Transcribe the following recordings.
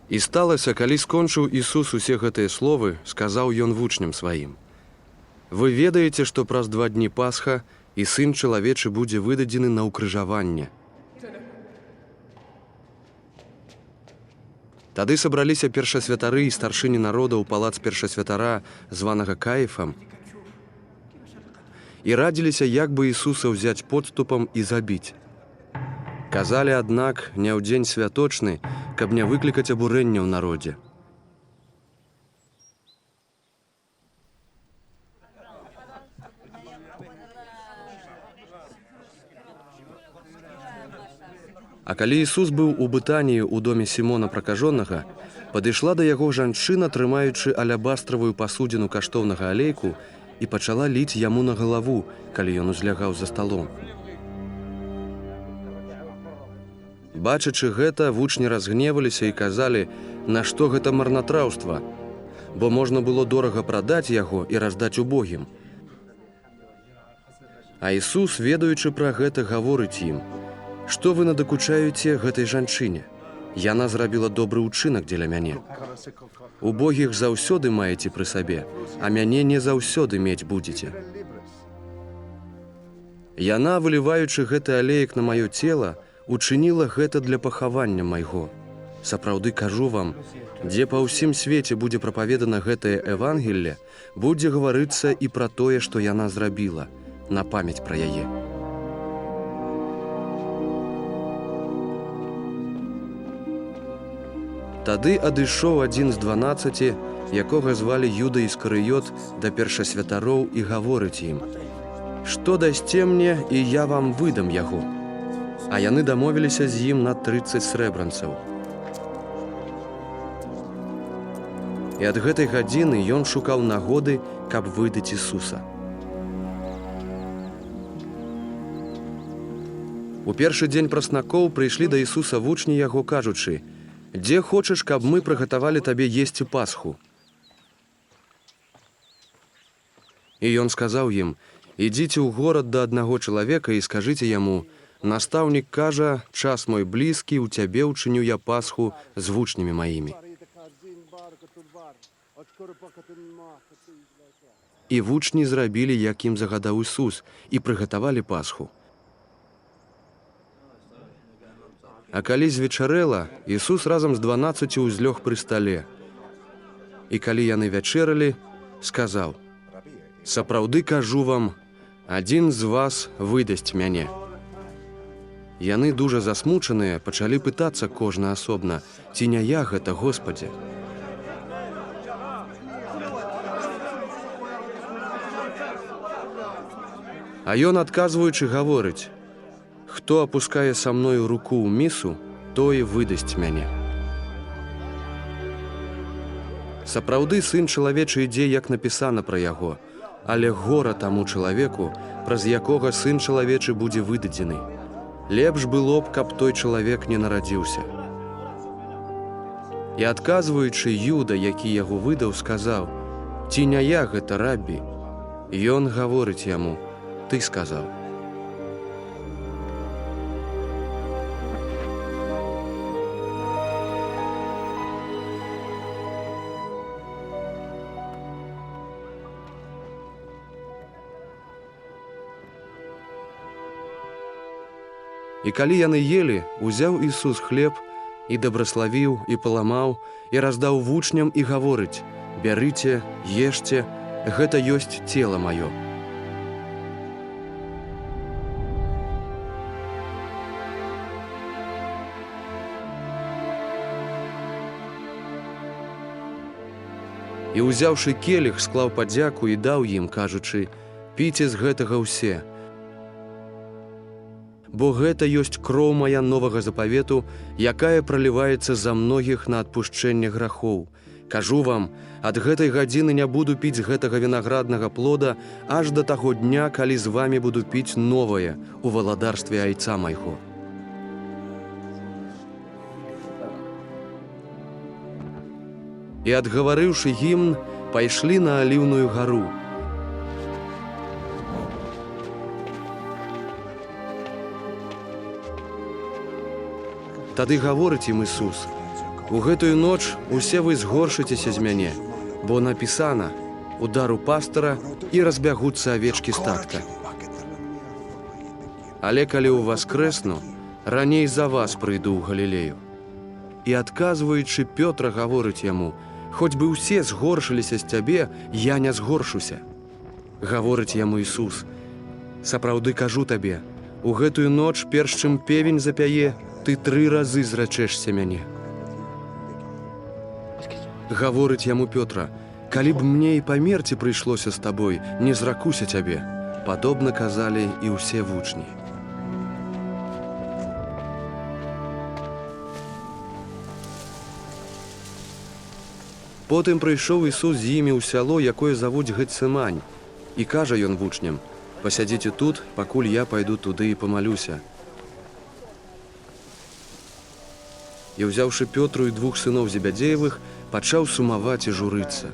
І сталася, калі скончыў Ісус усе гэтыя словы, сказаў ён вучням сваім: «Вы ведаеце, што праз 2 дні Пасха і Сын чалавечы будзе выдадзены на ўкрыжаванне». Тады сабраліся першасвятары і старшыні народа ў палац першасвятара, званага Каіфам, і радзіліся, як бы Ісуса ўзяць подступам і забіць. Казалі, аднак, не ў дзень святочны, каб не выклікаць абурэння ў народзе. А калі Ісус быў у Бытаніі ў доме Сімона Пракажонага, падышла да яго жанчына, трымаючы алябастравую пасудзіну каштоўнага алейку, і пачала ліць яму на галаву, калі ён узлягаў за сталом. Бачачы гэта, вучні разгневаліся і казалі, нашто гэта марнатраўства, бо можна было дорага прадаць яго і раздаць убогім. А Ісус, ведаючы пра гэта, гаворыць ім: «Што вы надакучаеце гэтай жанчыне? Яна зрабіла добры ўчынак дзеля мяне. Убогіх заўсёды маеце пры сабе, а мяне не заўсёды мець будзеце. Яна, выліваючы гэты алеек на маё цела, учыніла гэта для пахавання майго. Сапраўды кажу вам, дзе па ўсім свеце будзе прапаведана гэтае Евангелле, будзе гаварыцца і пра тое, што яна зрабіла, на памяць пра яе». Тады адышоў адзін з 12, якога звалі Юда Іскарыёт, да першасвятароў і гаворыць ім: «Што дасце мне, і я вам выдам яго». А яны дамовіліся з ім на 30 срэбранцаў. І ад гэтай гадзіны ён шукаў нагоды, каб выдаць Ісуса. У першы дзень праснакоў прыйшлі да Ісуса вучні яго, кажучы: «Дзе хочаш, каб мы прыгатавалі табе есці Пасху?» І ён сказаў ім: «Ідзіце ў горад да аднаго чалавека і скажыце яму: настаўнік кажа, час мой блізкі, у цябе ўчыню я Пасху з вучнямі маімі». І вучні зрабілі, як ім загадаў Ісус, і прыгатавалі Пасху. А калі звечарэла, Ісус разам з 12 узлёг пры стале. І калі яны вячэралі, сказаў: «Сапраўды кажу вам, адзін з вас выдасць мяне». Яны, дужа засмучаныя, пачалі пытацца кожны асобна: «Ці не я гэта, Господзе?» А ён, адказваючы, гаворыць: «Хто апускае са мною руку ў місу, той выдасць мяне». Сапраўды, Сын чалавечы ідзе, як напісана пра яго, але гора таму чалавеку, праз якога Сын чалавечы будзе выдадзены. Лепш было б, каб той чалавек не нарадзіўся. І адказваючы, Юда, які яго выдаў, сказаў: «Ці не я гэта, раббі?» Ён гаворыць яму: «Ты сказаў». І калі яны елі, узяў Ісус хлеб і дабраславіў, і паламаў, і раздаў вучням, і гаворыць: «Бярыце, ешце, гэта ёсць цела маё». І, узяўшы келіх, склаў падзяку і даў ім, кажучы: «Піце з гэтага ўсе. Бо гэта ёсць кроў мая новага запавету, якая праліваецца за многіх на адпушчэнне грахоў. Кажу вам, ад гэтай гадзіны не буду піць гэтага вінаграднага плода аж да таго дня, калі з вамі буду піць новае у валадарстве Айца майго». І, адгаварыўшы гімн, пайшлі на Аліўную гару. Тады гаворыць ім Ісус: у гэтую ноч усе вы згоршыцеся з мяне, бо напісана: удар у пастара і разбягуцца авечкі статка. Але калі ўваскрэсну, раней за вас прыйду ў Галілею. І адказваючы, Пётр гаворыць яму: хоць бы ўсе згоршыліся з цябе, я не згоршуся. Гаворыць яму Ісус: сапраўды кажу табе, у гэтую ноч, перш чым певень запяе, ты 3 разы зрачэшся мяне. Гаворыць яму Пётра: калі б мне і памерці прыйшлося з табой, не зракуся цябе. Падобна казалі і ўсе вучні. Потым прыйшоў Ісус з імі ў сяло, якое завуць Гецымань, і кажа ён вучням: пасядзіце тут, пакуль я пайду туды і памалюся. І, ўзяўшы Пётру і 2 сыноў Зебядзеевых, пачаў сумаваць і журыцца.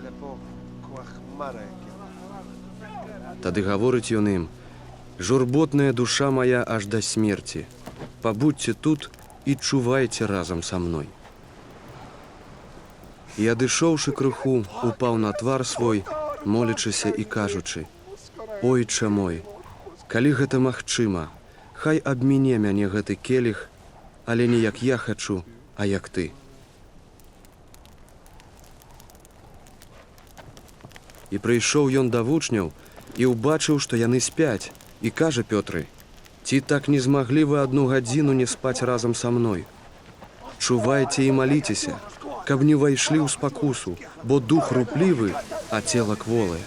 Тады гаворыць ён ім: журботная душа моя аж да смерці. Пабудзьце тут і чувайце разам са мной. І, адышоўшы крыху, упаў на твар свой, молячыся і кажучы: ойча мой, калі гэта магчыма, хай абміне мяне гэты келіх, але не як я хачу, а як ты. І прыйшоў ён да вучняў і ўбачыў, што яны спяць, і кажа Пётры: ці так не змаглі вы 1 гадзіну не спаць разам са мной? Чувайце і маліцеся, каб не ўвайшлі ў спакусу, бо дух руплівы, а цела кволае.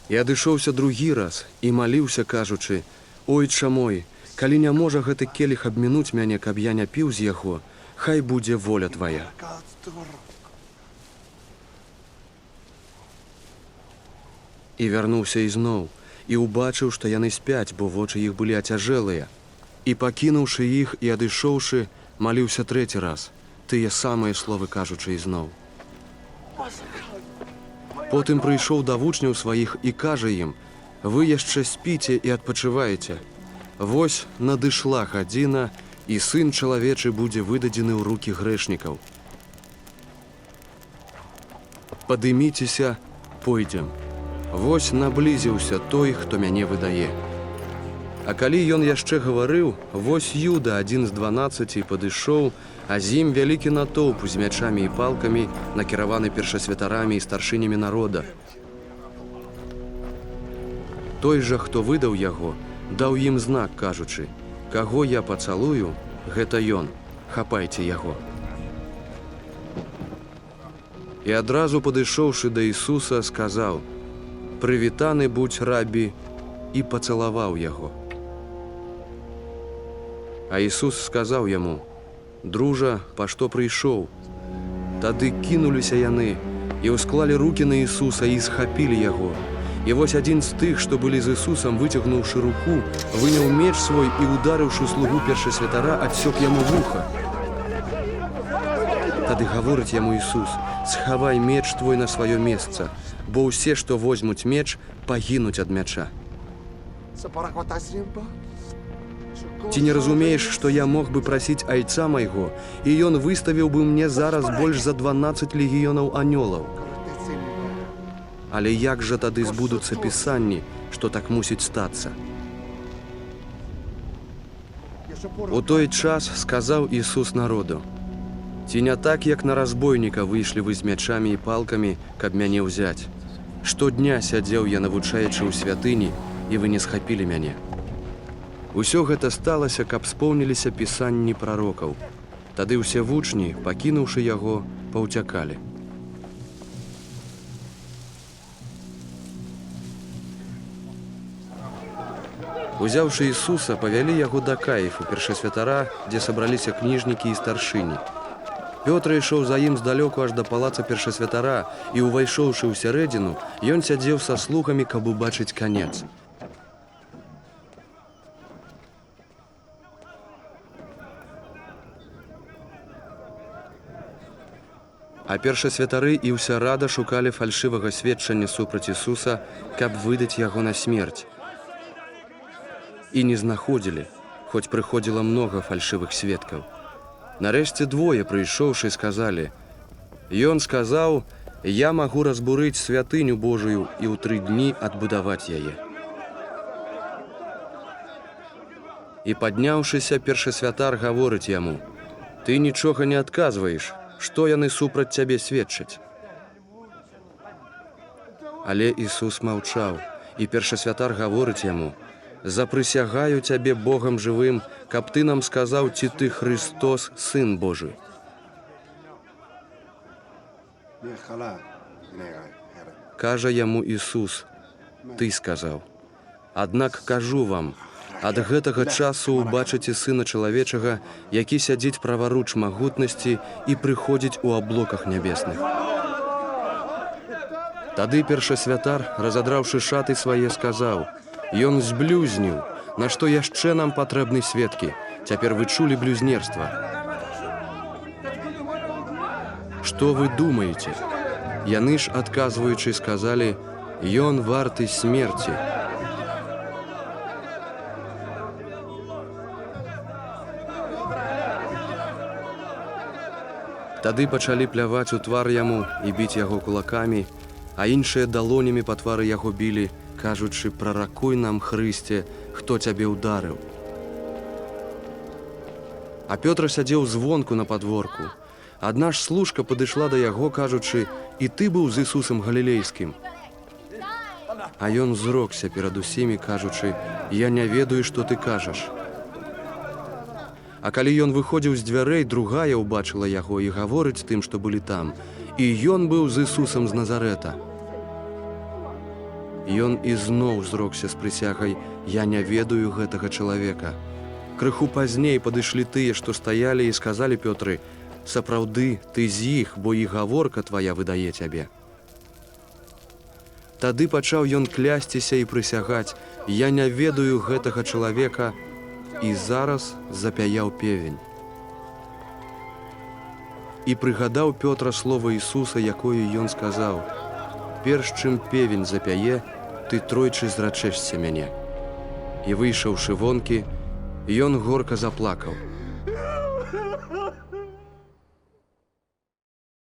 І адышоўся другі раз і маліўся, кажучы: ойча мой, калі не можа гэты келіх абмінуць мяне, каб я не піў з яго, хай будзе воля твая. І вярнуўся ізноў, і ўбачыў, што яны спяць, бо вочы іх былі ацяжэлыя. І, пакінуўшы іх і адышоўшы, маліўся 3 раз, тыя самыя словы кажучы ізноў. Потым прыйшоў да вучняў сваіх і кажа ім: вы яшчэ спіце і адпачываеце. Вось надышла гадзіна, і Сын чалавечы будзе выдадзены ў рукі грэшнікаў. Падыміцеся, пойдзем. Вось наблізіўся той, хто мяне выдае. А калі ён яшчэ гаварыў, вось Юда, адзін з 12, падышоў, а з ім вялікі натоўп з мячамі і палкамі, накіраваны першасвятарамі і старшынямі народа. Той жа, хто выдаў яго, даў ім знак, кажучы: каго я пацалую, гэта ён, хапайце яго. І адразу падышоўшы да Ісуса, сказаў: прывітаны будзь, рабі, і пацалаваў яго. А Ісус сказаў яму: дружа, па што прыйшоў? Тады кінуліся яны і ўсклалі рукі на Ісуса і схапілі яго. І вось адзін з тых, што былі з Ісусам, выцягнуўшы руку, выняў меч свой і, ударыўшы слугу першасвятара, адсёк яму вуха. Тады гаворыць яму Ісус: схавай меч твой на сваё месца, бо ўсе, што возьмуць меч, пагінуць ад мяча. Ці не разумееш, што я мог бы прасіць айца майго, і ён выставіў бы мне зараз больш за 12 легіёнаў анёлаў? Але як жа тады збудуцца пісанні, што так мусіць стацца? У той час сказаў Ісус народу: ці не так, як на разбойніка выйшлі вы з мячамі і палкамі, каб мяне ўзяць? Штодня сядзеў я, навучаючы ў святыні, і вы не схапілі мяне. Усё гэта сталася, каб споўніліся пісанні прарокаў. Тады ўсе вучні, пакінуўшы яго, паўцякалі. Узяўшы Ісуса, павялі яго да Каіфу, першасвятара, дзе сабраліся кніжнікі і старшыні. Пётр ішоў за ім здалёку аж да палаца першасвятара, і, увайшоўшы ў сярэдзіну, ён сядзеў са слугамі, каб убачыць канец. А першасвятары і ўся рада шукалі фальшывага сведчання супраць Ісуса, каб выдаць яго на смерць. І не знаходзілі, хоць прыходзіла многа фальшывых сведкаў. Нарэшце двое, прыйшоўшы, сказалі: «Ён сказаў, я магу разбурыць святыню Божую і ў 3 дні адбудаваць яе». І падняўшыся, першасвятар гаворыць яму: «Ты нічога не адказваеш, што яны супраць цябе сведчаць?» Але Ісус маўчаў, і першасвятар гаворыць яму: «Запрысягаю цябе Богам жывым, каб ты нам сказаў, ці ты Христос, Сын Божий». Кажа яму Ісус: «Ты сказаў. Аднак кажу вам, ад гэтага часу убачыце Сына Чалавечага, які сядзіць праваруч магутнасці і прыходзіць у аблоках нябесных». Тады першасвятар, разадраўшы шаты свае, сказаў: «Ён зблюзніў, нашто яшчэ нам патрэбны сведкі? Цяпер вы чулі блюзнерства. Што вы думаеце?» Яны ж, адказваючы, сказалі: «Ён варты смерці». Тады пачалі пляваць у твар яму і біць яго кулакамі, а іншыя далонямі па твары яго білі, кажучы: «Праракуй нам, Хрысце, хто цябе ўдарыў». А Пётр сядзеў звонку на падворку. Адна ж служка падышла да яго, кажучы: «І ты быў з Ісусам Галілейскім». А ён зрокся перад усімі, кажучы: «Я не ведаю, што ты кажаш». А калі ён выходзіў з дзвярэй, другая ўбачыла яго і гаворыць тым, што былі там: «І ён быў з Ісусам з Назарэта». Ён ізноў зрокся з прысягай: «Я не ведаю гэтага чалавека». Крыху пазней падышлі тыя, што стаялі, і сказалі Пётры: «Сапраўды, ты з іх, бо і гаворка твая выдае цябе». Тады пачаў ён клясціся і прысягаць: «Я не ведаю гэтага чалавека», і зараз запяяў певень. І прыгадаў Пётра слова Ісуса, якое ён сказаў: «Перш чым певень запяе, ты тройчы зрачэшся мяне». І выйшаўшы вонкі, ён горка заплакаў.